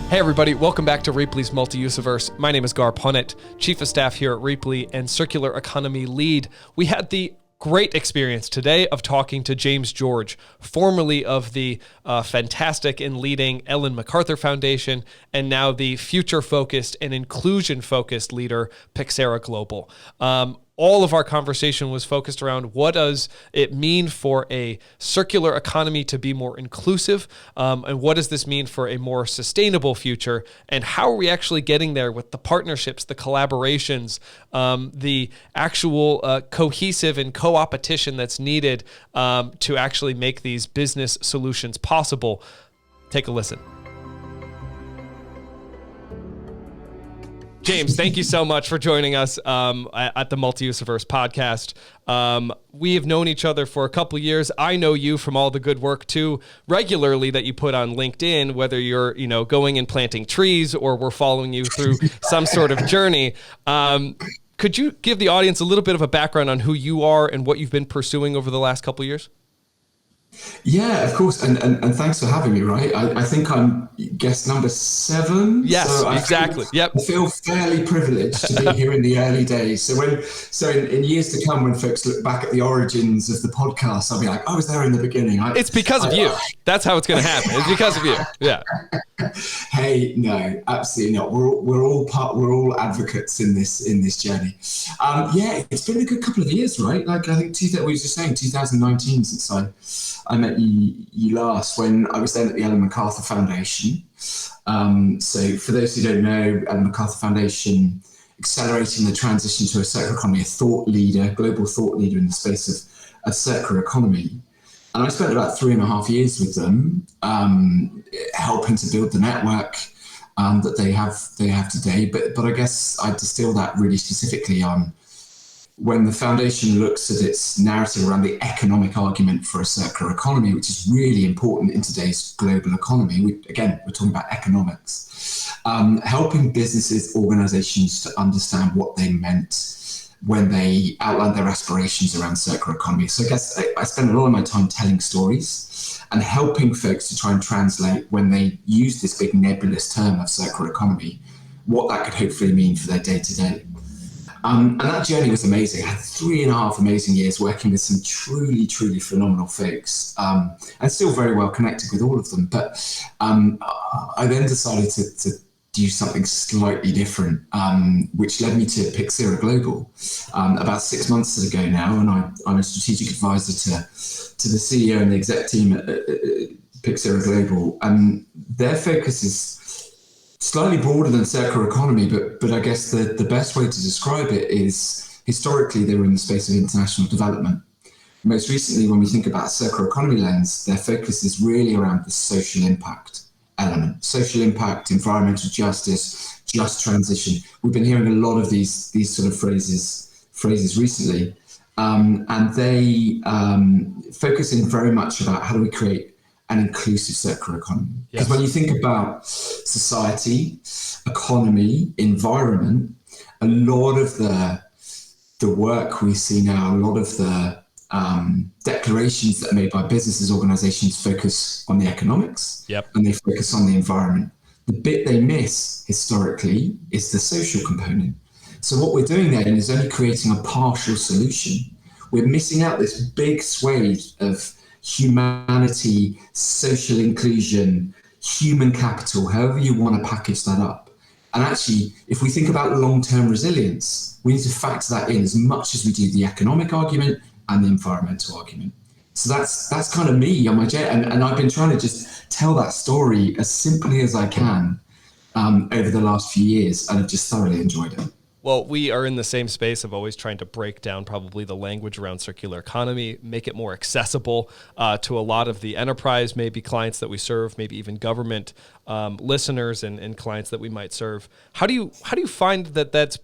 Hey everybody, welcome back to Repley's Multi-usiverse. My name is Garr Punnett, Chief of Staff here at Repley and Circular Economy Lead. We had the great experience today of talking to James George, formerly of the fantastic and leading Macarthur Foundation, and now the future-focused and inclusion-focused leader, PYXERA Global. All of our conversation was focused around what does it mean for a circular economy to be more inclusive, and what does this mean for a more sustainable future, and how are we actually getting there with the partnerships, the collaborations, the actual cohesive and co-opetition that's needed to actually make these business solutions possible. Take a listen. James, thank you so much for joining us at the Multi-usiverse podcast. We have known each other for a couple of years. I know you from all the good work too, regularly that you put on LinkedIn, whether you're going and planting trees or we're following you through some sort of journey. Could you give the audience a little bit of a background on who you are and what you've been pursuing over the last couple of years? Yeah, of course. And thanks for having me, right? I think I'm guest number 7. Yes, so exactly. I feel fairly privileged to be here in the early days. So in years to come, when folks look back at the origins of the podcast, I'll be like, I was there in the beginning. It's because of you. That's how it's going to happen. It's because of you. Yeah. Hey, no, absolutely not. We're all advocates in this journey. Yeah, it's been a good couple of years, right? Like I think we were just saying 2019 since I met you last, when I was then at the Macarthur Foundation. So for those who don't know, Macarthur Foundation, accelerating the transition to a circular economy, a global thought leader in the space of circular economy. And I spent about 3.5 years with them, helping to build the network that they have today. But I guess I distill that really specifically on when the foundation looks at its narrative around the economic argument for a circular economy, which is really important in today's global economy. We're talking about economics, helping businesses, organizations to understand what they meant when they outlined their aspirations around circular economy. So I guess I spend a lot of my time telling stories and helping folks to try and translate, when they use this big nebulous term of circular economy, what that could hopefully mean for their day-to-day. And that journey was amazing. I had 3.5 amazing years working with some truly, truly phenomenal folks, and still very well connected with all of them. But I then decided to do something slightly different, which led me to PYXERA Global about 6 months ago now. And I'm a strategic advisor to the CEO and the exec team at PYXERA Global. And their focus is slightly broader than circular economy, but I guess the best way to describe it is, historically, they were in the space of international development. Most recently, when we think about a circular economy lens, their focus is really around the social impact element. Social impact, environmental justice, just transition. We've been hearing a lot of these sort of phrases recently, and they focus in very much about how do we create an inclusive circular economy. Because when you think about society, economy, environment, a lot of the work we see now, a lot of the declarations that are made by businesses, organizations focus on the economics, and they focus on the environment. The bit they miss historically is the social component. So what we're doing then is only creating a partial solution. We're missing out this big swathe of humanity, social inclusion, human capital, however you want to package that up. And actually, if we think about long-term resilience, we need to factor that in as much as we do the economic argument and the environmental argument. So that's kind of me on my journey. And I've been trying to just tell that story as simply as I can over the last few years, and I've just thoroughly enjoyed it. Well, we are in the same space of always trying to break down probably the language around circular economy, make it more accessible to a lot of the enterprise, maybe clients that we serve, maybe even government listeners and clients that we might serve. How do you find that that's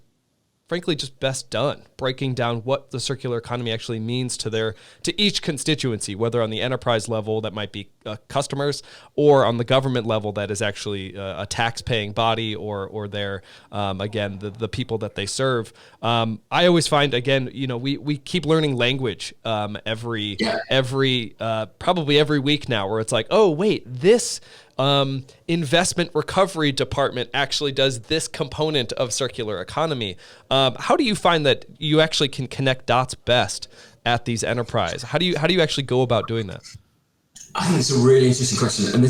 frankly just best done, breaking down what the circular economy actually means to each constituency, whether on the enterprise level that might be customers, or on the government level that is actually a tax-paying body, or their again the people that they serve. I always find, again, we keep learning language probably every week now, where it's like, oh wait, this investment recovery department actually does this component of circular economy. How do you find that you actually can connect dots best at these enterprise? How do you actually go about doing that? I think it's a really interesting question, and I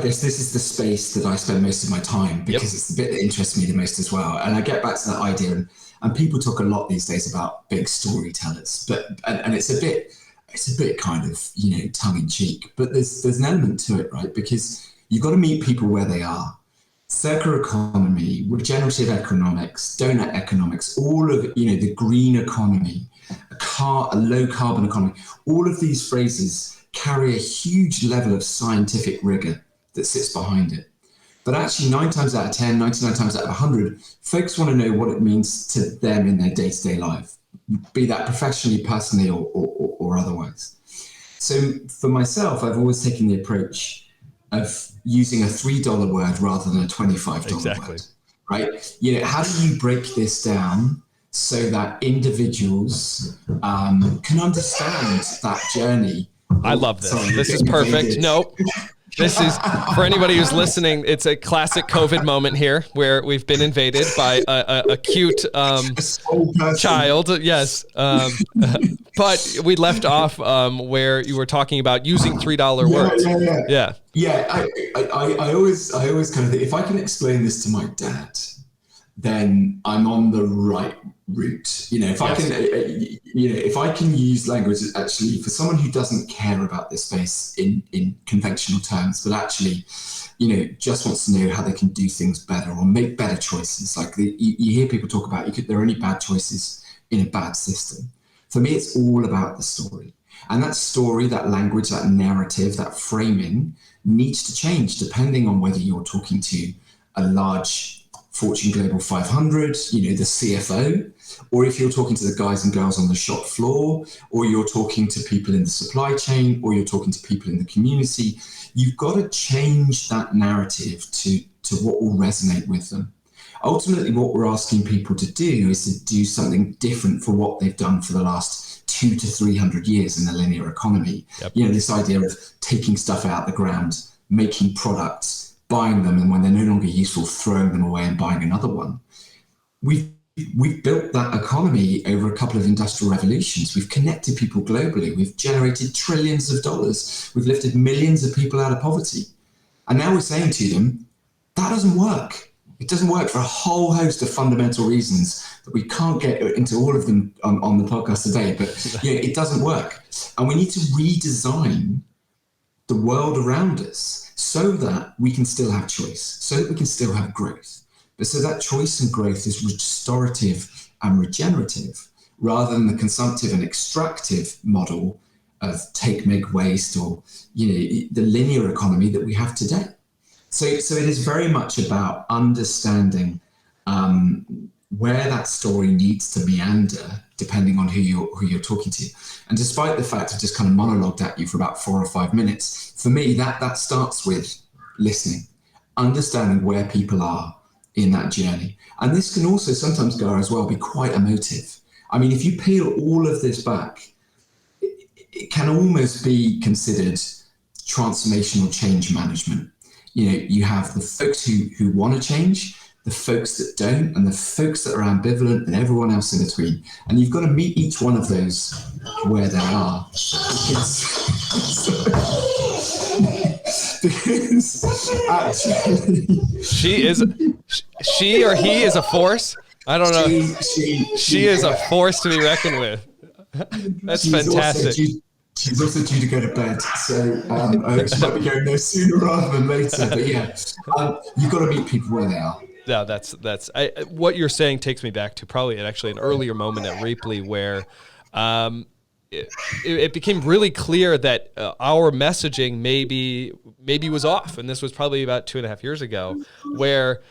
guess this is the space that I spend most of my time, because it's the bit that interests me the most as well. And I get back to that idea, and people talk a lot these days about big storytellers, and it's a bit kind of, tongue in cheek, but there's an element to it, right? Because you've got to meet people where they are. Circular economy, regenerative economics, donut economics, all of the green economy, a low carbon economy, all of these phrases carry a huge level of scientific rigor that sits behind it. But actually 9 times out of 10, 99 times out of 100, folks want to know what it means to them in their day-to-day life, be that professionally, personally, or otherwise. So for myself, I've always taken the approach of using a $3 word rather than a $25 word, right? How do you break this down so that individuals can understand that journey? I love this. This is perfect. Nope. This is, for anybody who's listening, it's a classic COVID moment here where we've been invaded by a cute child. Yes. But we left off where you were talking about using $3 words. Yeah. I always kind of think, if I can explain this to my dad, then I'm on the right route. If I can use language actually for someone who doesn't care about this space in conventional terms, but actually, just wants to know how they can do things better or make better choices. Like you hear people talk about, there are only bad choices in a bad system. For me, it's all about the story. And that story, that language, that narrative, that framing needs to change depending on whether you're talking to a large Fortune Global 500, the CFO, or if you're talking to the guys and girls on the shop floor, or you're talking to people in the supply chain, or you're talking to people in the community, you've got to change that narrative to what will resonate with them. Ultimately, what we're asking people to do is to do something different for what they've done for the last 200 to 300 years in the linear economy. Yep. This idea of taking stuff out of the ground, making products, buying them, and when they're no longer useful, throwing them away and buying another one. We've built that economy over a couple of industrial revolutions. We've connected people globally. We've generated trillions of dollars. We've lifted millions of people out of poverty. And now we're saying to them, that doesn't work. It doesn't work for a whole host of fundamental reasons that we can't get into all of them on the podcast today, but it doesn't work. And we need to redesign the world around us so that we can still have choice, so that we can still have growth. But so that choice and growth is restorative and regenerative, rather than the consumptive and extractive model of take, make, waste, or the linear economy that we have today. So it is very much about understanding where that story needs to meander, depending on who you're talking to. And despite the fact I've just kind of monologued at you for about 4 or 5 minutes, for me, that starts with listening, understanding where people are in that journey. And this can also sometimes, Garr, as well, be quite emotive. I mean, if you peel all of this back, it can almost be considered transformational change management. You have the folks who want to change, the folks that don't, and the folks that are ambivalent, and everyone else in between. And you've got to meet each one of those where they are. Because actually, she or he is a force. I don't know. She is a force to be reckoned with. That's fantastic. She's also due to go to bed, so she might be going no sooner rather than later. But you've got to meet people where they are. No, what you're saying takes me back to probably actually an earlier moment at Reaply where it became really clear that our messaging maybe was off, and this was probably about 2.5 years ago, where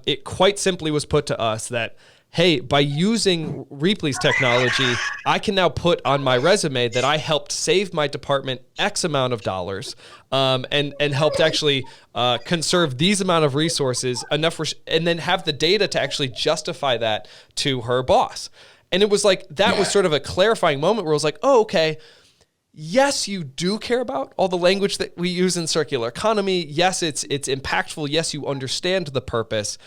it quite simply was put to us that, hey, by using Reaply's technology, I can now put on my resume that I helped save my department X amount of dollars, and helped actually conserve these amount of resources enough, and then have the data to actually justify that to her boss. And it was like, that was sort of a clarifying moment where I was like, oh, okay, yes, you do care about all the language that we use in circular economy. Yes, it's impactful. Yes, you understand the purpose,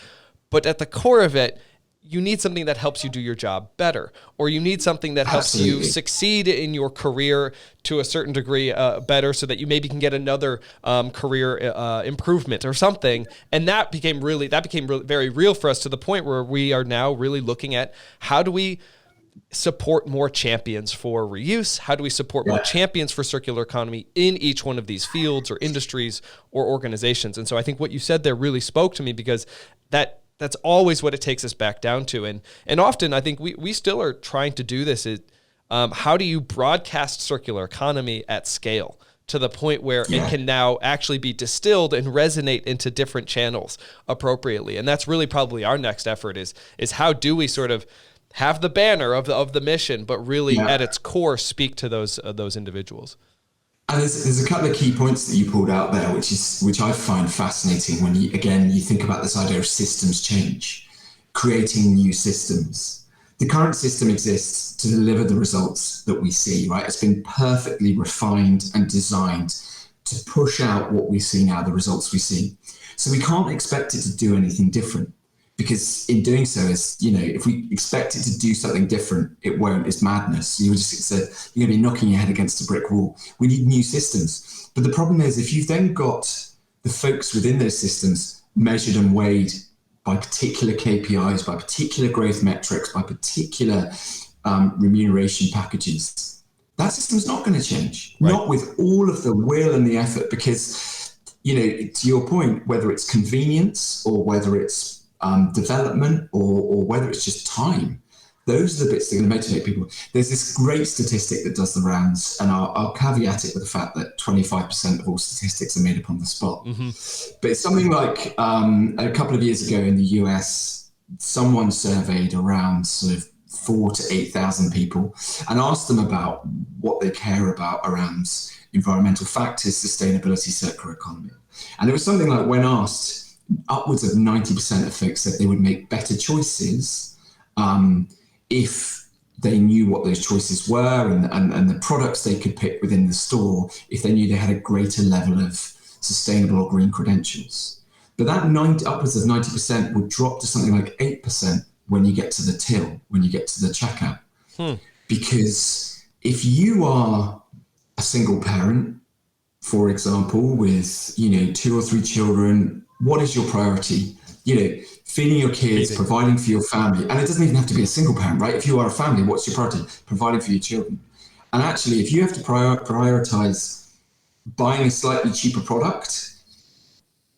but at the core of it, you need something that helps you do your job better, or you need something that helps you succeed in your career to a certain degree better, so that you maybe can get another career improvement or something. And that became very real for us, to the point where we are now really looking at how do we support more champions for reuse? How do we support more champions for circular economy in each one of these fields or industries or organizations? And so I think what you said there really spoke to me, because that's always what it takes us back down to. And often I think we still are trying to do this. How do you broadcast circular economy at scale to the point where it can now actually be distilled and resonate into different channels appropriately? And that's really probably our next effort is how do we sort of have the banner of the mission, but really at its core speak to those individuals. And there's a couple of key points that you pulled out there, which I find fascinating when you think about this idea of systems change, creating new systems. The current system exists to deliver the results that we see, right? It's been perfectly refined and designed to push out what we see now, the results we see. So we can't expect it to do anything different. Because in doing so, if we expect it to do something different, it won't. It's madness. You're going to be knocking your head against a brick wall. We need new systems. But the problem is, if you've then got the folks within those systems measured and weighed by particular KPIs, by particular growth metrics, by particular remuneration packages, that system's not going to change. Right. Not with all of the will and the effort, because, to your point, whether it's convenience or whether it's development or whether it's just time, those are the bits that are going to motivate people. There's this great statistic that does the rounds, and I'll caveat it with the fact that 25% of all statistics are made up on the spot. Mm-hmm. But it's something like a couple of years ago in the US, someone surveyed around sort of 4,000 to 8,000 people and asked them about what they care about around environmental factors, sustainability, circular economy. And it was something like, when asked, upwards of 90% of folks said they would make better choices if they knew what those choices were and the products they could pick within the store, if they knew they had a greater level of sustainable or green credentials. But that upwards of 90% would drop to something like 8% when you get to the till, when you get to the checkout. Because if you are a single parent, for example, with 2 or 3 children, what is your priority? Feeding your kids, providing for your family. And it doesn't even have to be a single parent, right? If you are a family, what's your priority? Providing for your children. And actually, if you have to prioritize buying a slightly cheaper product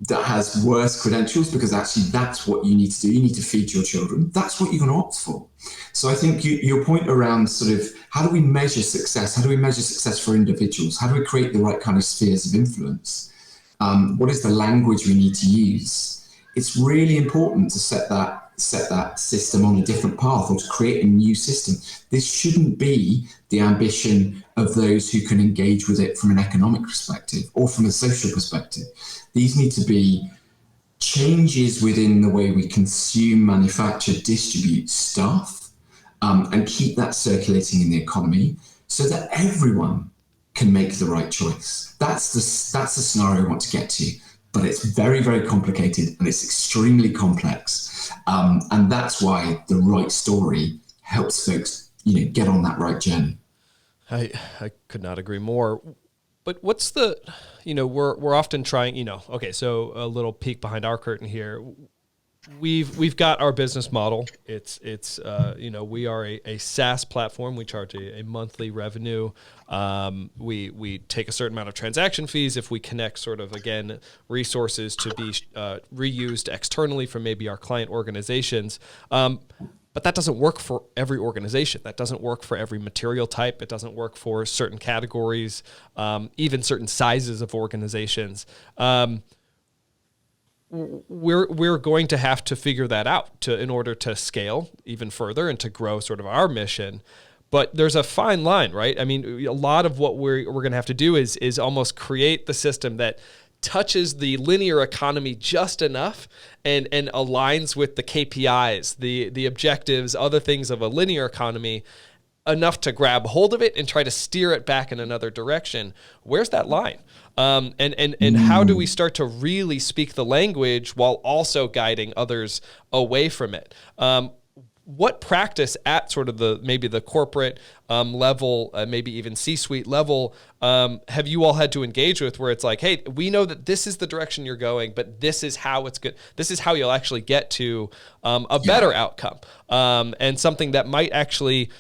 that has worse credentials, because actually that's what you need to do, you need to feed your children, that's what you're going to opt for. So I think your point around sort of how do we measure success? How do we measure success for individuals? How do we create the right kind of spheres of influence? What is the language we need to use? It's really important to set that system on a different path, or to create a new system. This shouldn't be the ambition of those who can engage with it from an economic perspective or from a social perspective. These need to be changes within the way we consume, manufacture, distribute stuff, and keep that circulating in the economy so that everyone can make the right choice. That's the scenario I want to get to, but it's very, very complicated and it's extremely complex. And that's why the right story helps folks, get on that right journey. I could not agree more. But what's we're often trying, okay, so a little peek behind our curtain here. We've got our business model. It's we are a SaaS platform. We charge a monthly revenue. We take a certain amount of transaction fees if we connect sort of, again, resources to be reused externally from maybe our client organizations. But that doesn't work for every organization. That doesn't work for every material type. It doesn't work for certain categories, even certain sizes of organizations. We're going to have to figure that out in order to scale even further and to grow sort of our mission. But there's a fine line, right? I mean, a lot of what we're going to have to do is almost create the system that touches the linear economy just enough and aligns with the KPIs, the objectives, other things of a linear economy, enough to grab hold of it and try to steer it back in another direction. Where's that line? And how do we start to really speak the language while also guiding others away from it? What practice at sort of maybe the corporate level, maybe even C-suite level, have you all had to engage with, where it's like, hey, we know that this is the direction you're going, but this is how it's good. This is how you'll actually get to a better outcome, and something that might actually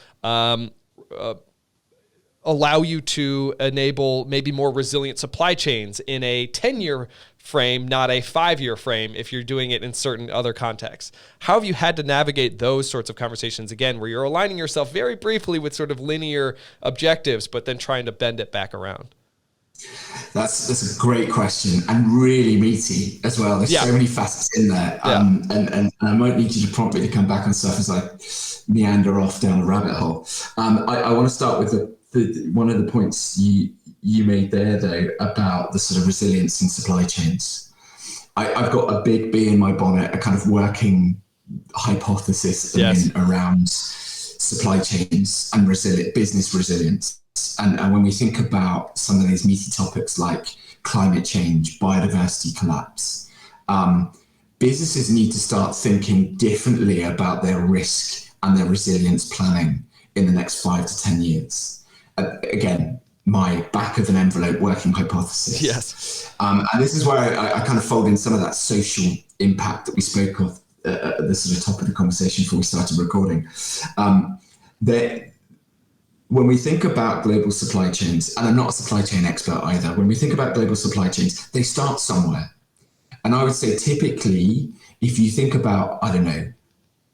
allow you to enable maybe more resilient supply chains in a 10-year frame, not a 5-year frame, if you're doing it in certain other contexts. How have you had to navigate those sorts of conversations, again, where you're aligning yourself very briefly with sort of linear objectives, but then trying to bend it back around? That's a great question, and really meaty as well. There's so many facets in there. And I might need you to prompt me to come back on stuff as I meander off down a rabbit hole. I want to start with one of the points you made there, though, about the sort of resilience in supply chains. I've got a big bee in my bonnet, a kind of working hypothesis around supply chains and business resilience. And when we think about some of these meaty topics like climate change, biodiversity collapse, businesses need to start thinking differently about their risk and their resilience planning in the next 5 to 10 years. Again, my back of an envelope working hypothesis. Yes. And this is where I kind of fold in some of that social impact that we spoke of at the sort of top of the conversation before we started recording. When we think about global supply chains, and I'm not a supply chain expert either, when we think about global supply chains, they start somewhere. And I would say typically, if you think about, I don't know,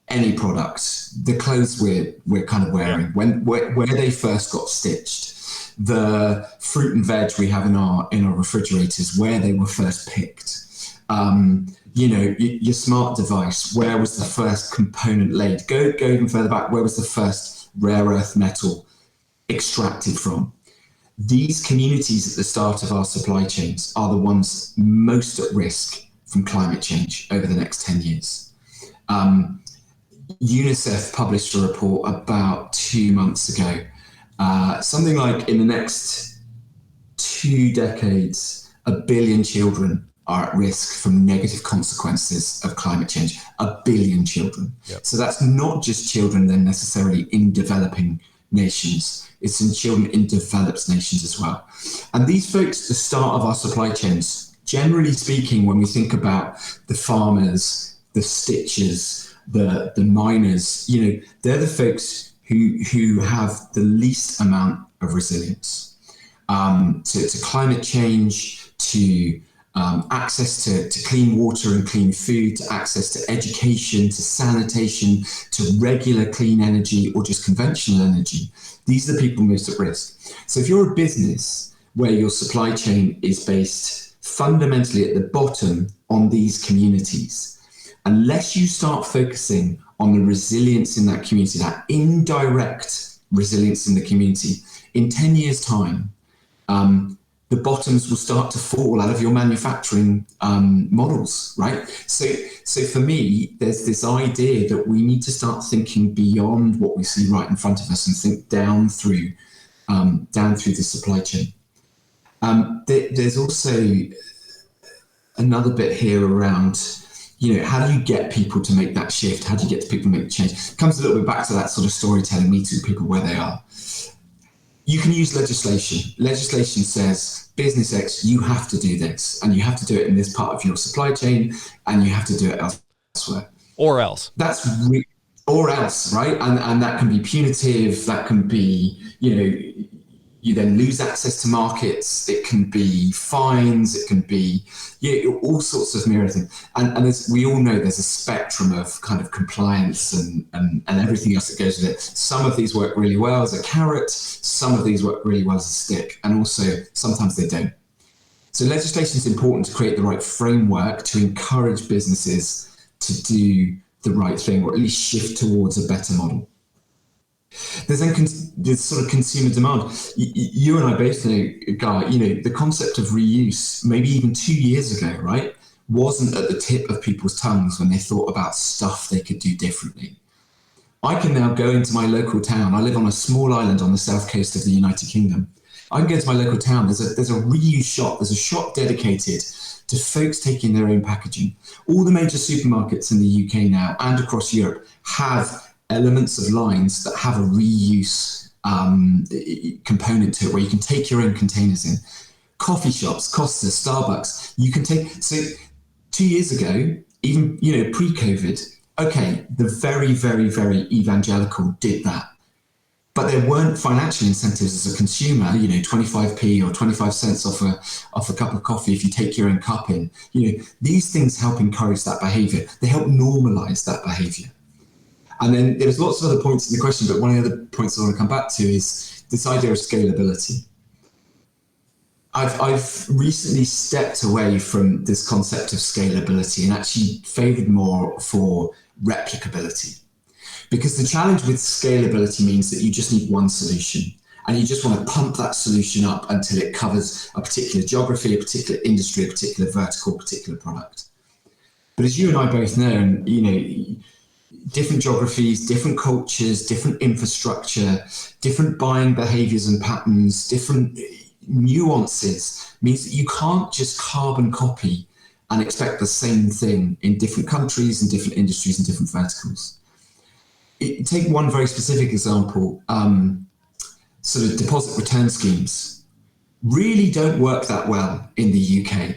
any product, the clothes we're kind of wearing, where they first got stitched, the fruit and veg we have in our refrigerators, where they were first picked, your smart device, where was the first component laid? Go even further back, where was the first rare earth metal extracted from? These communities at the start of our supply chains are the ones most at risk from climate change over the next 10 years. UNICEF published a report about 2 months ago. Something like in the next 2 decades, 1 billion children are at risk from negative consequences of climate change. 1 billion children. Yep. So that's not just children then necessarily in developing nations. It's in children in developed nations as well. And these folks, the start of our supply chains, generally speaking, when we think about the farmers, the stitchers, the miners, they're the folks who have the least amount of resilience to climate change, to access to clean water and clean food, to access to education, to sanitation, to regular clean energy or just conventional energy. These are the people most at risk. So if you're a business where your supply chain is based fundamentally at the bottom on these communities, unless you start focusing on the resilience in that community, that indirect resilience in the community, in 10 years' time, the bottoms will start to fall out of your manufacturing models, right? So for me, there's this idea that we need to start thinking beyond what we see right in front of us and think down through the supply chain. There's also another bit here around, how do you get people to make that shift? How do you get people to make the change? It comes a little bit back to that sort of storytelling, meeting people where they are. You can use legislation. Legislation says, business X, you have to do this, and you have to do it in this part of your supply chain, and you have to do it elsewhere. Or else. Or else, right? And that can be punitive. That can be, you then lose access to markets. It can be fines. It can be all sorts of myriad things. And as we all know, there's a spectrum of kind of compliance and everything else that goes with it. Some of these work really well as a carrot. Some of these work really well as a stick. And also sometimes they don't. So legislation is important to create the right framework to encourage businesses to do the right thing, or at least shift towards a better model. There's then this sort of consumer demand. You and I both know, Garr, the concept of reuse, maybe even 2 years ago, right, wasn't at the tip of people's tongues when they thought about stuff they could do differently. I can now go into my local town. I live on a small island on the south coast of the United Kingdom. I can go to my local town. There's a reuse shop. There's a shop dedicated to folks taking their own packaging. All the major supermarkets in the UK now and across Europe have elements of lines that have a reuse component to it, where you can take your own containers in. Coffee shops, Costa, Starbucks, you can take. So 2 years ago, even pre-COVID, okay, the very, very, very evangelical did that. But there weren't financial incentives as a consumer, 25p or 25 cents off a cup of coffee if you take your own cup in. These things help encourage that behavior. They help normalize that behavior. And then there's lots of other points in the question, but one of the other points I want to come back to is this idea of scalability. I've recently stepped away from this concept of scalability and actually favored more for replicability. Because the challenge with scalability means that you just need one solution and you just want to pump that solution up until it covers a particular geography, a particular industry, a particular vertical, particular product. But as you and I both know, and different geographies, different cultures, different infrastructure, different buying behaviors and patterns, different nuances means that you can't just carbon copy and expect the same thing in different countries and different industries and different verticals. Take one very specific example, sort of deposit return schemes really don't work that well in the UK,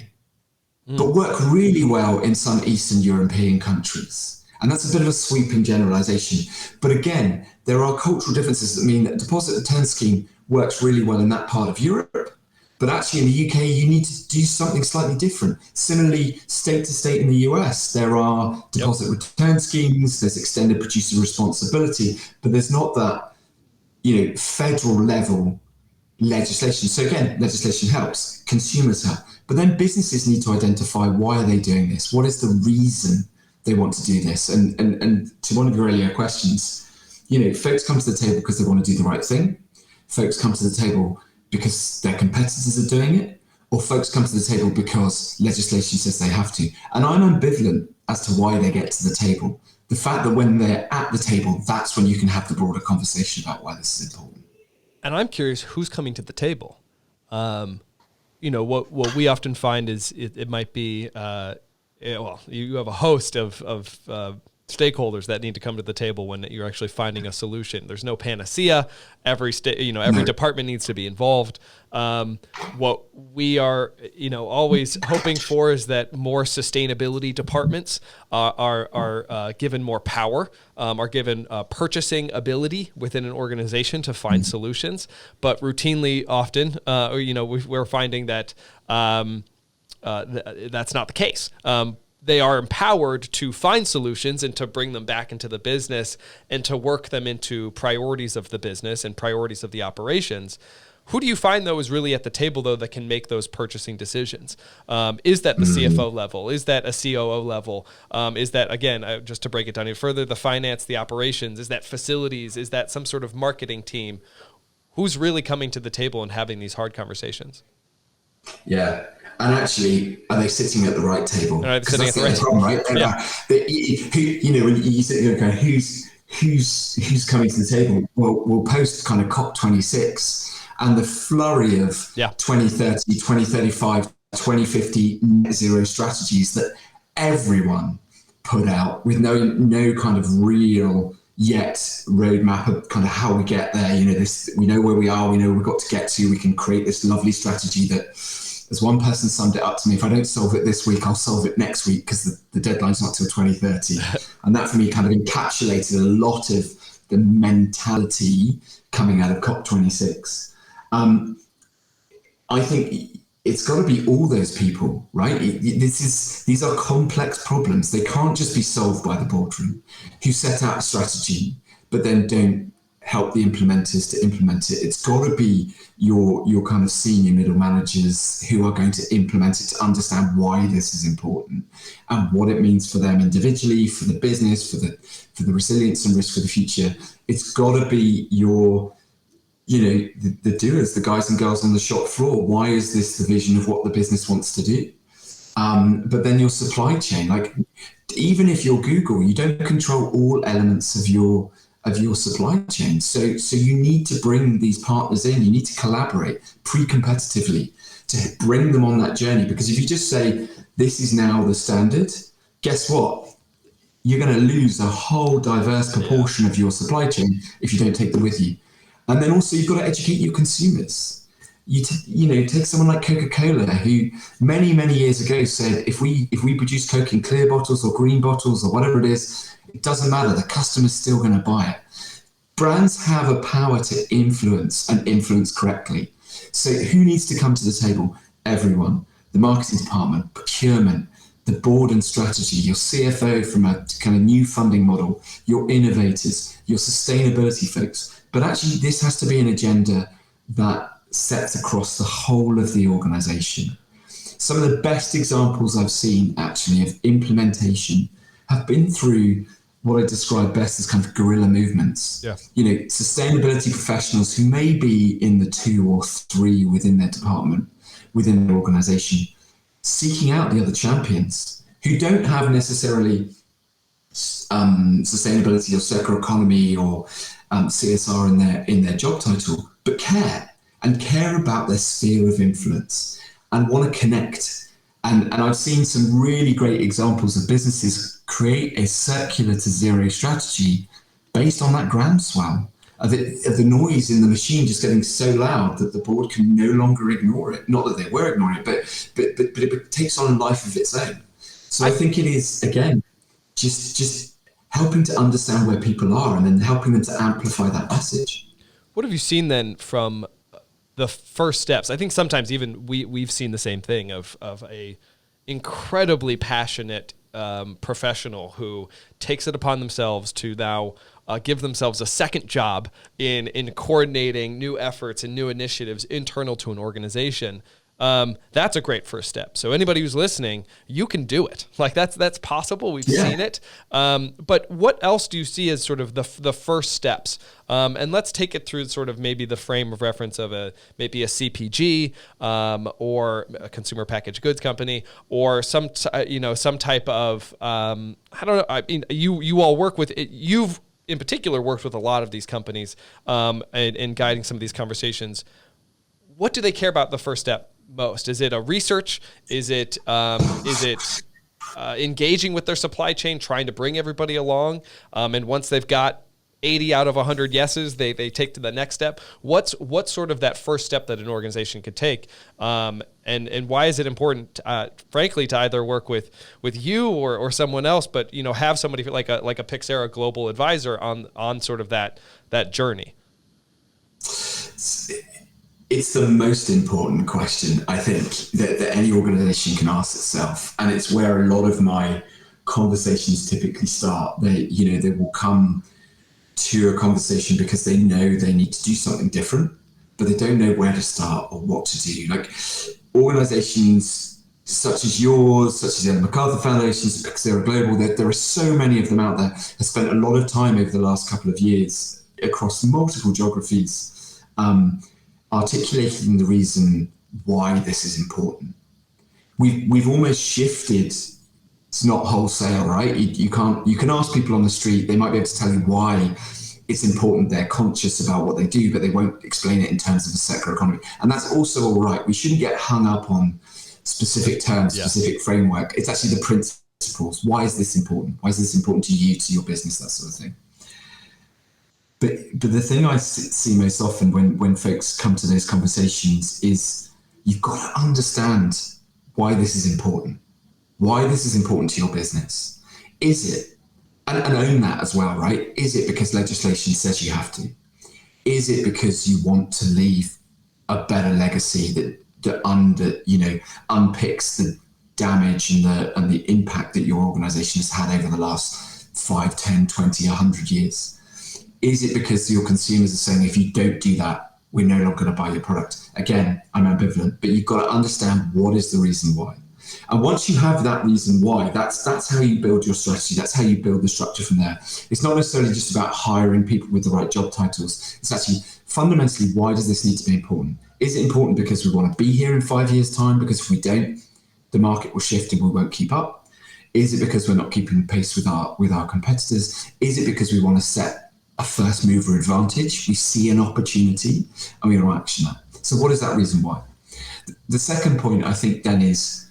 but work really well in some Eastern European countries. And that's a bit of a sweeping generalization. But again, there are cultural differences that mean that deposit return scheme works really well in that part of Europe. But actually in the UK, you need to do something slightly different. Similarly, state to state in the US, there are deposit return schemes, there's extended producer responsibility, but there's not that, federal level legislation. So again, legislation helps, consumers help, but then businesses need to identify why are they doing this? What is the reason they want to do this? And to one of your earlier questions, folks come to the table because they want to do the right thing. Folks come to the table because their competitors are doing it, or folks come to the table because legislation says they have to. And I'm ambivalent as to why they get to the table. The fact that when they're at the table, that's when you can have the broader conversation about why this is important. And I'm curious who's coming to the table. What we often find is it might be, you have a host of stakeholders that need to come to the table when you're actually finding a solution. There's no panacea. Every department needs to be involved. What we are, always hoping for is that more sustainability departments are given more power, are given purchasing ability within an organization to find solutions. But routinely, often, we're finding that that's not the case. They are empowered to find solutions and to bring them back into the business and to work them into priorities of the business and priorities of the operations. Who do you find, though, is really at the table, though, that can make those purchasing decisions? Is that the CFO level? Is that a COO level? Is that, again, just to break it down even further, the finance, the operations? Is that facilities? Is that some sort of marketing team? Who's really coming to the table and having these hard conversations? Yeah. And actually, are they sitting at the right table? Because that's the problem, right? Yeah. When you sit there and go, who's coming to the table? Well, we'll post kind of COP26 and the flurry of 2030, 2035, 2050 net zero strategies that everyone put out with no kind of real yet roadmap of kind of how we get there. We know where we are, we know where we've got to get to, we can create this lovely strategy that, as one person summed it up to me, if I don't solve it this week, I'll solve it next week because the deadline's not till 2030. And that for me kind of encapsulated a lot of the mentality coming out of COP26. I think it's got to be all those people, right? These are complex problems. They can't just be solved by the boardroom who set out a strategy, but then don't help the implementers to implement it. It's got to be your kind of senior middle managers who are going to implement it to understand why this is important and what it means for them individually, for the business, for the resilience and risk for the future. It's got to be your, the doers, the guys and girls on the shop floor. Why is this the vision of what the business wants to do? But then your supply chain, like even if you're Google, you don't control all elements of your of your supply chain. So you need to bring these partners in. You need to collaborate pre-competitively to bring them on that journey. Because if you just say, this is now the standard, guess what? You're going to lose a whole diverse proportion of your supply chain if you don't take them with you. And then also you've got to educate your consumers. Take someone like Coca-Cola, who many, many years ago said, if we produce Coke in clear bottles or green bottles or whatever it is, it doesn't matter. The customer's still going to buy it. Brands have a power to influence and influence correctly. So who needs to come to the table? Everyone. The marketing department, procurement, the board and strategy, your CFO from a kind of new funding model, your innovators, your sustainability folks. But actually, this has to be an agenda that sets across the whole of the organization. Some of the best examples I've seen actually of implementation have been through what I describe best as kind of guerrilla movements. Yeah. Sustainability professionals who may be in the 2 or 3 within their department, within their organization, seeking out the other champions who don't have necessarily sustainability or circular economy or CSR in their job title, but care about their sphere of influence and want to connect. And I've seen some really great examples of businesses create a circular to zero strategy based on that groundswell of the noise in the machine just getting so loud that the board can no longer ignore it. Not that they were ignoring it, but it takes on a life of its own. So I think it is, again, just helping to understand where people are and then helping them to amplify that message. What have you seen then from the first steps? I think sometimes even we've seen the same thing of a incredibly passionate professional who takes it upon themselves to now give themselves a second job in coordinating new efforts and new initiatives internal to an organization. That's a great first step. So anybody who's listening, you can do it. Like that's possible. We've seen it. But what else do you see as sort of the first steps? And let's take it through sort of maybe the frame of reference of maybe a CPG or a consumer packaged goods company or some type of I don't know. I mean, you all work with it. You've in particular worked with a lot of these companies and guiding some of these conversations. What do they care about the first step most? Is it a research? Is it engaging with their supply chain, trying to bring everybody along? And once they've got 80 out of 100 yeses, they take to the next step. What's sort of that first step that an organization could take? And why is it important, frankly, to either work with you or someone else, but have somebody like a PYXERA Global advisor on sort of that journey? It's the most important question, I think, that any organization can ask itself. And it's where a lot of my conversations typically start. They will come to a conversation because they know they need to do something different, but they don't know where to start or what to do. Like organizations such as yours, such as the Macarthur Foundation, PYXERA Global, there are so many of them out there. I spent a lot of time over the last couple of years across multiple geographies articulating the reason why this is important. We've almost shifted. It's not wholesale, right? You can ask people on the street, they might be able to tell you why it's important. They're conscious about what they do, but they won't explain it in terms of a circular economy. And that's also all right. We shouldn't get hung up on specific terms, specific framework. It's actually the principles. Why is this important? Why is this important to you, to your business, that sort of thing? But the thing I see most often when folks come to those conversations is you've got to understand why this is important. Why this is important to your business. Is it, and own that as well, right? Is it because legislation says you have to? Is it because you want to leave a better legacy that unpicks the damage and the impact that your organization has had over the last 5, 10, 20, 100 years? Is it because your consumers are saying, if you don't do that, we're no longer going to buy your product? Again, I'm ambivalent, but you've got to understand what is the reason why. And once you have that reason why, that's how you build your strategy. That's how you build the structure from there. It's not necessarily just about hiring people with the right job titles. It's actually fundamentally, why does this need to be important? Is it important because we want to be here in 5 years' time? Because if we don't, the market will shift and we won't keep up. Is it because we're not keeping pace with our competitors? Is it because we want to set a first mover advantage. We see an opportunity and we want to action that. So what is that reason why? The second point, I think, then is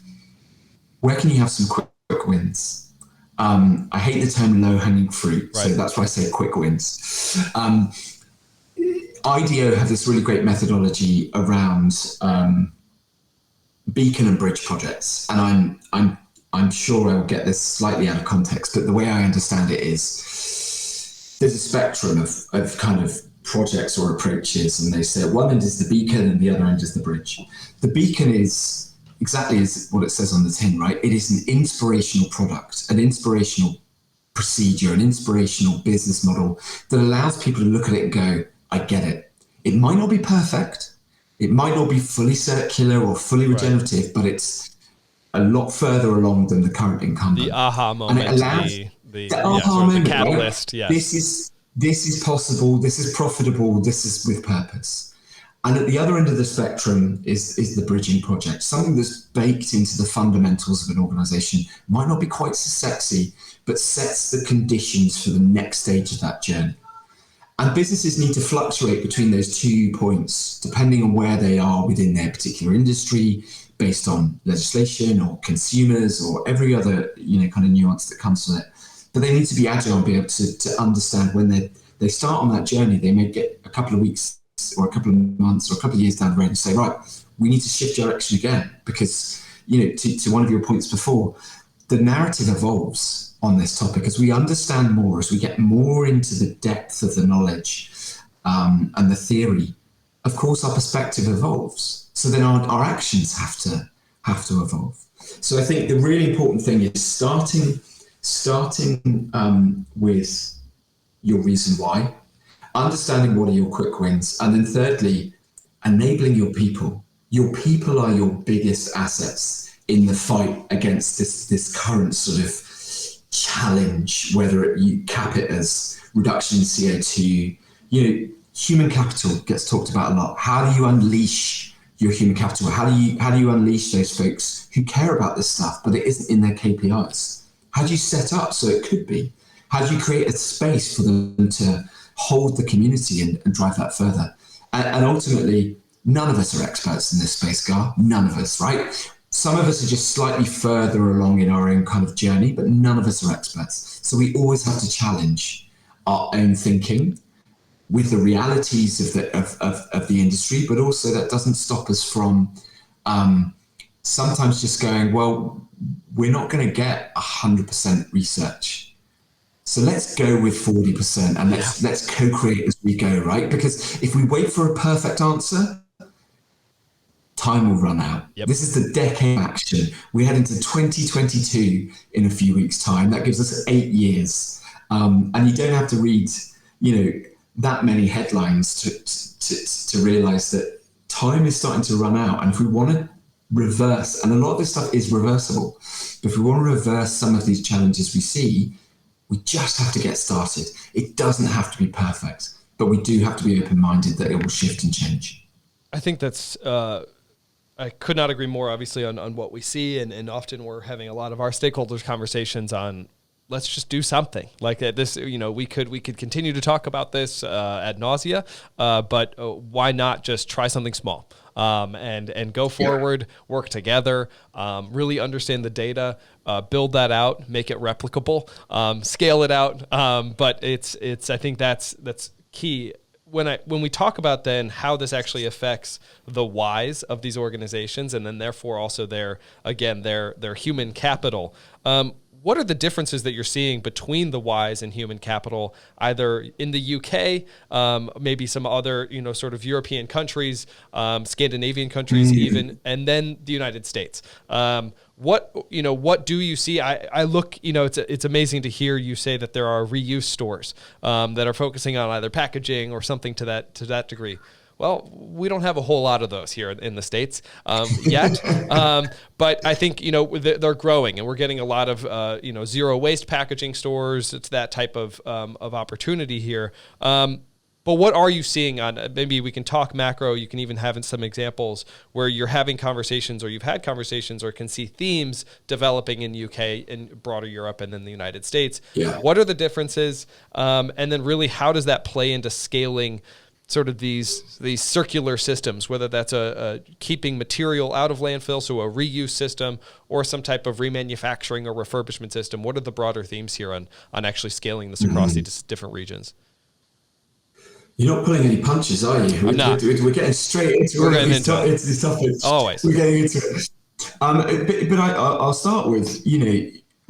where can you have some quick wins? I hate the term low-hanging fruit, so that's why I say quick wins. IDEO have this really great methodology around beacon and bridge projects, and I'm sure I will get this slightly out of context, but the way I understand it is there's a spectrum of kind of projects or approaches, and they say at one end is the beacon and the other end is the bridge. The beacon is exactly as what it says on the tin, right? It is an inspirational product, an inspirational procedure, an inspirational business model that allows people to look at it and go, I get it. It might not be perfect. It might not be fully circular or fully regenerative, but it's a lot further along than the current incumbent. The aha moment, and it allows the aha moment, the catalyst. Right? Yes. This is possible. This is profitable. This is with purpose. And at the other end of the spectrum is the bridging project, something that's baked into the fundamentals of an organization. Might not be quite so sexy, but sets the conditions for the next stage of that journey. And businesses need to fluctuate between those 2 points, depending on where they are within their particular industry, based on legislation or consumers or every other kind of nuance that comes with it. But they need to be agile and be able to understand when they start on that journey. They may get a couple of weeks or a couple of months or a couple of years down the road and say, right, we need to shift direction again, because to one of your points before, the narrative evolves on this topic as we understand more, as we get more into the depth of the knowledge and the theory. Of course, our perspective evolves. So then our actions have to evolve. So I think the really important thing is starting with your reason why, understanding what are your quick wins, and then thirdly, enabling your people. Your people are your biggest assets in the fight against this current sort of challenge, whether you cap it as reduction in CO2. Human capital gets talked about a lot. How do you unleash your human capital? How do you unleash those folks who care about this stuff, but it isn't in their KPIs? How do you set up so it could be? How do you create a space for them to hold the community and drive that further? And ultimately, none of us are experts in this space, Garr. None of us, right? Some of us are just slightly further along in our own kind of journey, but none of us are experts. So we always have to challenge our own thinking with the realities of the industry, but also that doesn't stop us from sometimes just going, well, we're not going to get 100% research. So let's go with 40% and let's co-create as we go, right? Because if we wait for a perfect answer, time will run out. Yep. This is the decade of action. We head into 2022 in a few weeks' time. That gives us 8 years. And you don't have to read, that many headlines to realize that time is starting to run out. And if we want to reverse, and a lot of this stuff is reversible, but if we want to reverse some of these challenges we see, we just have to get started. It doesn't have to be perfect, but we do have to be open-minded that it will shift and change. I think that's, I could not agree more, obviously, on what we see. And often we're having a lot of our stakeholders conversations on, let's just do something like this. We could continue to talk about this ad nausea, but why not just try something small and go forward, work together, really understand the data, build that out, make it replicable, scale it out. But it's I think that's key. When we talk about then how this actually affects the whys of these organizations, and then therefore also their human capital. What are the differences that you're seeing between the whys and human capital, either in the UK, maybe some other, sort of European countries, Scandinavian countries even, and then the United States? What do you see? I look, it's amazing to hear you say that there are reuse stores that are focusing on either packaging or something to that degree. Well, we don't have a whole lot of those here in the States yet, but I think they're growing, and we're getting a lot of zero waste packaging stores. It's that type of opportunity here. But what are you seeing on, maybe we can talk macro, you can even have some examples where you're having conversations or you've had conversations or can see themes developing in UK and broader Europe and in the United States. Yeah. What are the differences? And then really, how does that play into scaling sort of these circular systems, whether that's a keeping material out of landfill, so a reuse system, or some type of remanufacturing or refurbishment system? What are the broader themes here on actually scaling this across these different regions? You're not pulling any punches, are you? I'm not. We're getting straight into these topics. Always. We're getting into it. But I'll start with,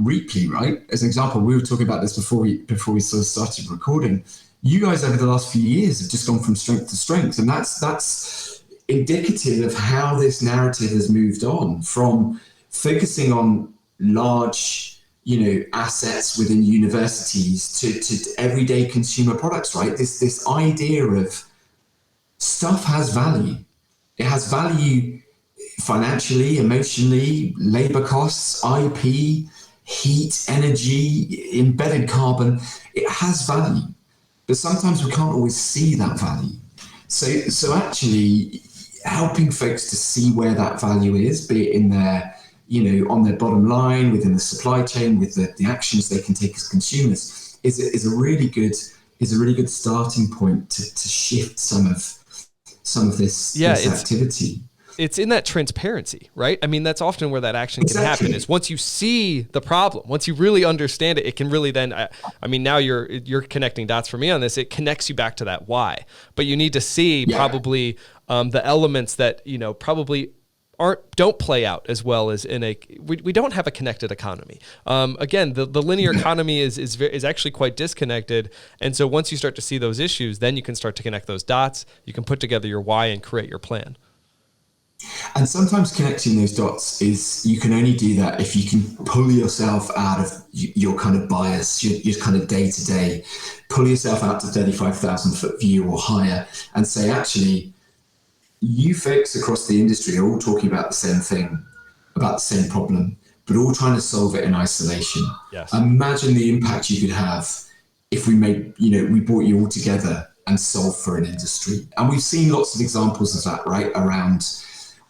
Reaply, right? As an example, we were talking about this before we sort of started recording. You guys over the last few years have just gone from strength to strength, and that's indicative of how this narrative has moved on from focusing on large assets within universities to everyday consumer products, right? This idea of stuff has value. It has value financially, emotionally, labor costs, IP, heat, energy, embedded carbon. It has value, but sometimes we can't always see that value. So actually helping folks to see where that value is, be it in their on their bottom line, within the supply chain, with the actions they can take as consumers, is a really good starting point to shift some of this activity. It's in that transparency, right? I mean, that's often where that action can happen. Is once you see the problem, once you really understand it, it can really then. I mean, now you're connecting dots for me on this. It connects you back to that why, but you need to see probably the elements that probably don't play out as well as we don't have a connected economy. Again, the linear economy is actually quite disconnected. And so once you start to see those issues, then you can start to connect those dots. You can put together your why and create your plan. And sometimes connecting those dots you can only do that if you can pull yourself out of your kind of bias, your kind of day to day, pull yourself out to 35,000 foot view or higher and say, actually, you folks across the industry are all talking about the same thing, about the same problem, but all trying to solve it in isolation. Yes. Imagine the impact you could have if we brought you all together and solved for an industry. And we've seen lots of examples of that, right, around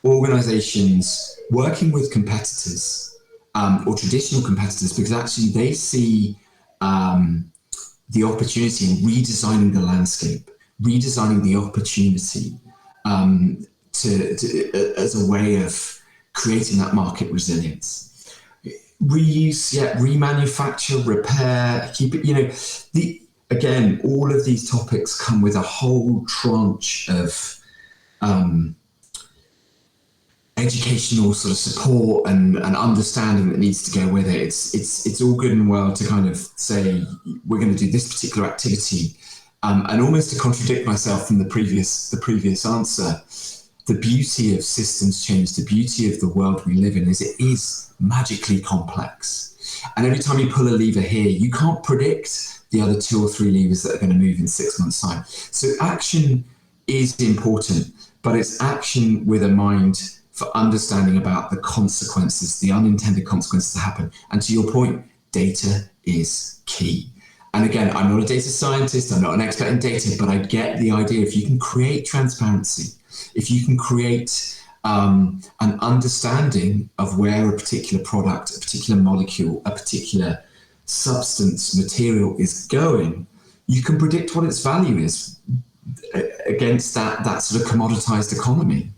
organizations working with competitors or traditional competitors, because actually they see the opportunity in redesigning the landscape, redesigning the opportunity as a way of creating that market resilience. Reuse, remanufacture, repair, keep it, again, all of these topics come with a whole tranche of educational sort of support and understanding that needs to go with it. It's all good and well to kind of say, we're going to do this particular activity. And almost to contradict myself from the previous answer, the beauty of systems change, the beauty of the world we live in is it is magically complex. And every time you pull a lever here, you can't predict the other 2 or 3 levers that are going to move in 6 months' time. So action is important, but it's action with a mind for understanding about the consequences, the unintended consequences that happen. And to your point, data is key. And again, I'm not a data scientist, I'm not an expert in data, but I get the idea. If you can create transparency, if you can create an understanding of where a particular product, a particular molecule, a particular substance, material is going, you can predict what its value is against that sort of commoditized economy.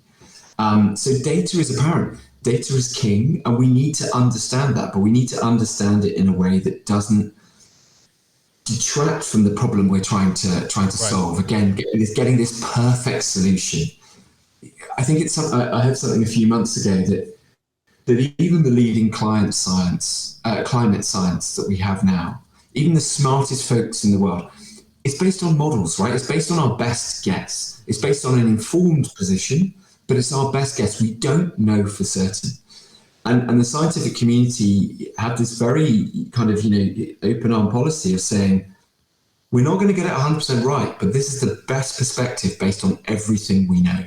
So data is apparent. Data is king, and we need to understand that, but we need to understand it in a way that doesn't detract from the problem we're trying to solve. Again, getting this perfect solution. I think it's something I heard something a few months ago that even the leading climate science that we have now, even the smartest folks in the world, it's based on models, right? It's based on our best guess. It's based on an informed position, but it's our best guess. We don't know for certain. And the scientific community have this very kind of, open arm policy of saying, we're not going to get it 100% right, but this is the best perspective based on everything we know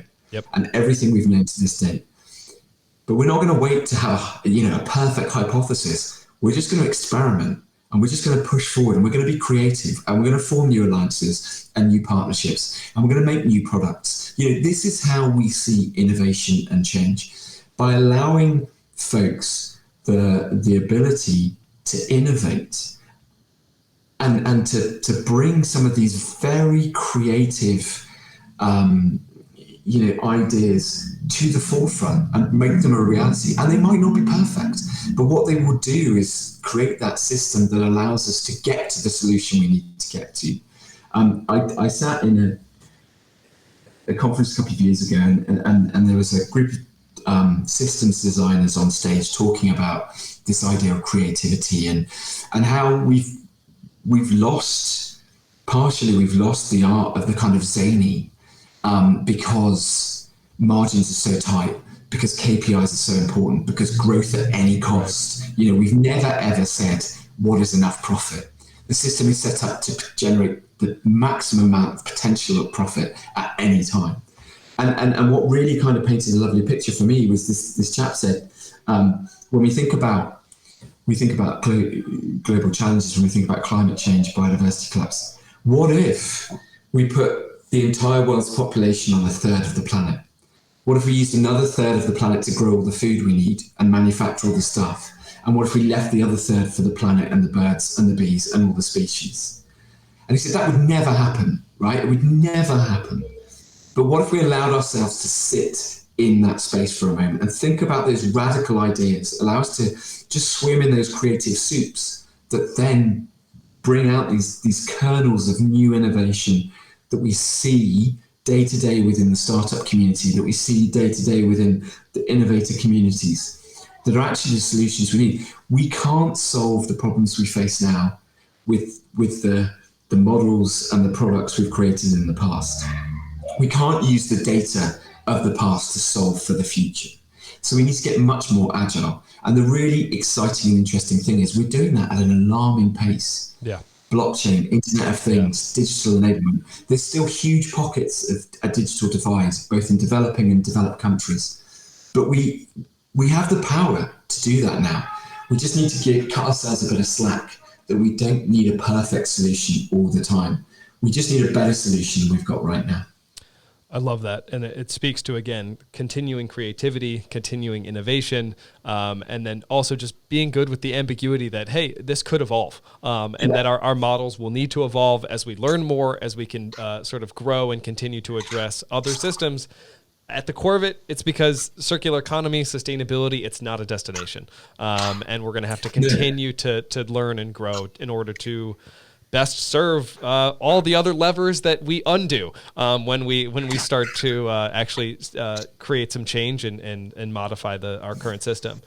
and everything we've known to this date. But we're not going to wait to have, a perfect hypothesis. We're just going to experiment And we're just going to push forward, and we're going to be creative, and we're going to form new alliances and new partnerships, and we're going to make new products. This is how we see innovation and change, by allowing folks the ability to innovate and to bring some of these very creative ideas to the forefront and make them a reality. And they might not be perfect, but what they will do is create that system that allows us to get to the solution we need to get to. I sat in a conference a couple of years ago, and there was a group of systems designers on stage talking about this idea of creativity and how we've lost the art of the kind of zany, because margins are so tight, because KPIs are so important, because growth at any cost. We've never ever said what is enough profit. The system is set up to generate the maximum amount of potential of profit at any time. And what really kind of painted a lovely picture for me was this chap said, when we think about global challenges, when we think about climate change, biodiversity collapse, what if we put the entire world's population on a third of the planet? What if we used another third of the planet to grow all the food we need and manufacture all the stuff? And what if we left the other third for the planet and the birds and the bees and all the species? And he said that would never happen, right? It would never happen. But what if we allowed ourselves to sit in that space for a moment and think about those radical ideas, allow us to just swim in those creative soups that then bring out these kernels of new innovation that we see day to day within the startup community, that we see day to day within the innovator communities, that are actually the solutions we need. We can't solve the problems we face now with the models and the products we've created in the past. We can't use the data of the past to solve for the future. So we need to get much more agile. And the really exciting and interesting thing is we're doing that at an alarming pace. Yeah. Blockchain, Internet of Things, digital enablement. There's still huge pockets of a digital divide, both in developing and developed countries. But we have the power to do that now. We just need to cut ourselves a bit of slack, that we don't need a perfect solution all the time. We just need a better solution than we've got right now. I love that. And it speaks to, again, continuing creativity, continuing innovation, and then also just being good with the ambiguity that, hey, this could evolve, and that our models will need to evolve as we learn more, as we can sort of grow and continue to address other systems. At the core of it, it's because circular economy, sustainability, it's not a destination. And we're going to have to continue to learn and grow in order to best serve all the other levers that we undo when we start to actually create some change and modify our current system.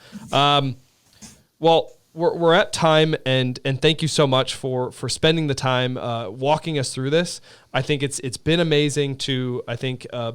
Well, we're at time, and thank you so much for spending the time walking us through this. I think it's been amazing to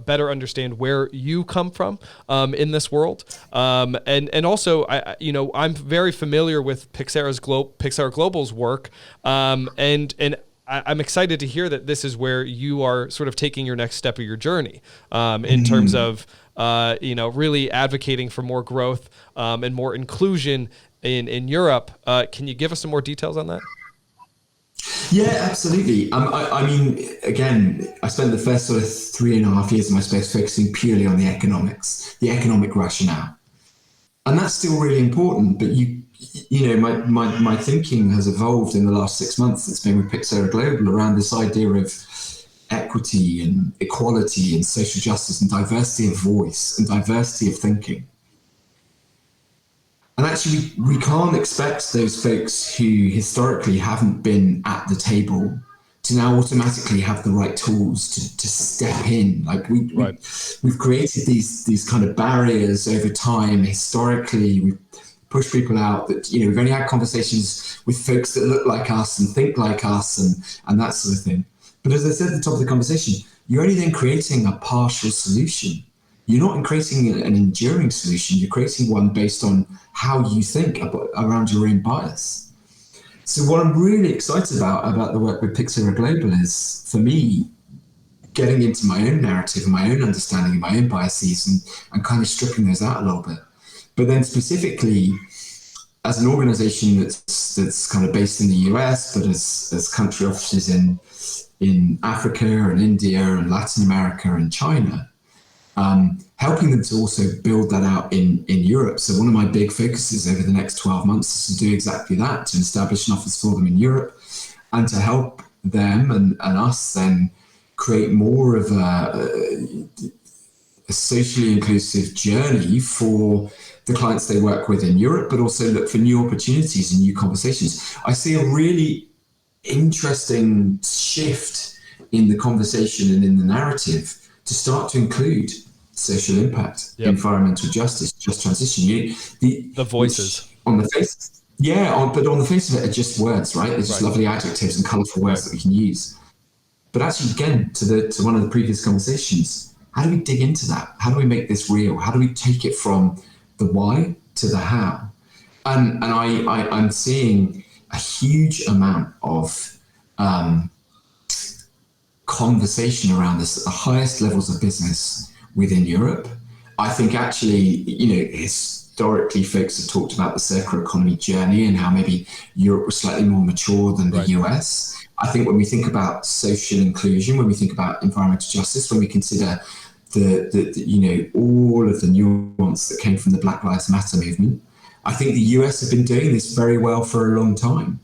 better understand where you come from in this world, and also I'm very familiar with PYXERA Global's work, and I'm excited to hear that this is where you are sort of taking your next step of your journey in terms of really advocating for more growth and more inclusion in Europe. Can you give us some more details on that? Yeah, absolutely. I mean, again, I spent the first sort of 3.5 years of my space focusing purely on the economics, the economic rationale. And that's still really important, but my thinking has evolved in the last 6 months. It's been with PYXERA Global around this idea of equity and equality and social justice and diversity of voice and diversity of thinking. And actually, we can't expect those folks who historically haven't been at the table to now automatically have the right tools to step in. Like we've created these kind of barriers over time. Historically, we've pushed people out that, we've only had conversations with folks that look like us and think like us and that sort of thing. But as I said at the top of the conversation, you're only then creating a partial solution. You're not creating an enduring solution. You're creating one based on how you think around your own bias. So what I'm really excited about the work with PYXERA Global is, for me, getting into my own narrative and my own understanding of my own biases and kind of stripping those out a little bit. But then specifically as an organization that's kind of based in the US, but as country offices in Africa and India and Latin America and China, helping them to also build that out in Europe. So one of my big focuses over the next 12 months is to do exactly that, to establish an office for them in Europe and to help them and us then create more of a socially inclusive journey for the clients they work with in Europe, but also look for new opportunities and new conversations. I see a really interesting shift in the conversation and in the narrative to start to include social impact, environmental justice, just transition. The voices on the face, but on the face of it are just words, right? It's just lovely adjectives and colourful words that we can use. But actually, again, to one of the previous conversations, how do we dig into that? How do we make this real? How do we take it from the why to the how? And I'm seeing a huge amount of conversation around this at the highest levels of business within Europe. I think actually, historically folks have talked about the circular economy journey and how maybe Europe was slightly more mature than the US. I think when we think about social inclusion, when we think about environmental justice, when we consider the all of the nuance that came from the Black Lives Matter movement, I think the US have been doing this very well for a long time.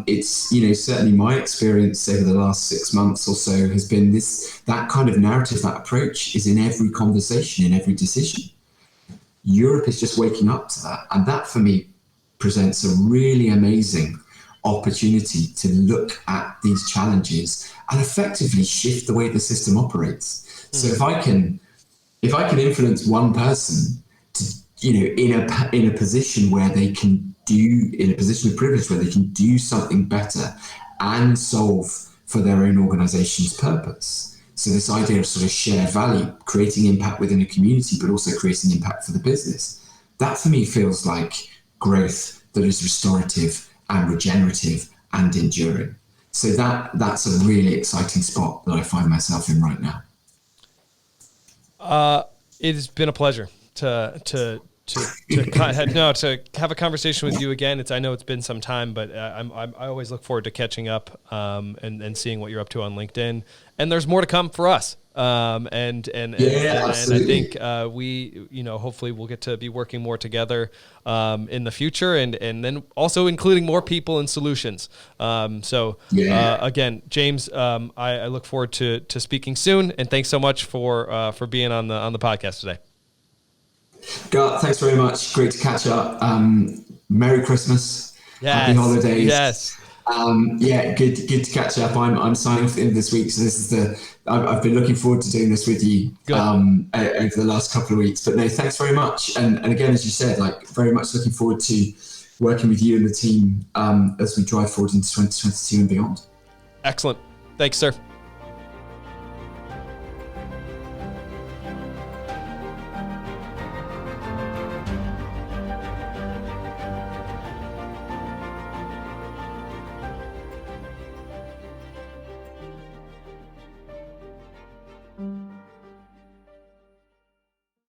It's certainly my experience over the last 6 months or so has been that kind of narrative, that approach is in every conversation, in every decision. Europe is just waking up to that, and that for me presents a really amazing opportunity to look at these challenges and effectively shift the way the system operates. So if I can influence one person to, in a position where they can in a position of privilege where they can do something better and solve for their own organization's purpose. So this idea of sort of shared value, creating impact within a community, but also creating impact for the business. That for me feels like growth that is restorative and regenerative and enduring. So that's a really exciting spot that I find myself in right now. It has been a pleasure to have a conversation with you again. I know it's been some time, but I always look forward to catching up and seeing what you're up to on LinkedIn. And there's more to come for us. And I think we hopefully we'll get to be working more together in the future, and then also including more people and solutions. Again, James, I look forward to speaking soon, and thanks so much for being on the podcast today. Garr, thanks very much. Great to catch up. Merry Christmas. Yes. Happy holidays. Yes. Good to catch up. I'm signing off at the end of this week, so this is I've been looking forward to doing this with you over the last couple of weeks. But no, thanks very much. And again, as you said, very much looking forward to working with you and the team as we drive forward into 2022 and beyond. Excellent. Thanks, sir.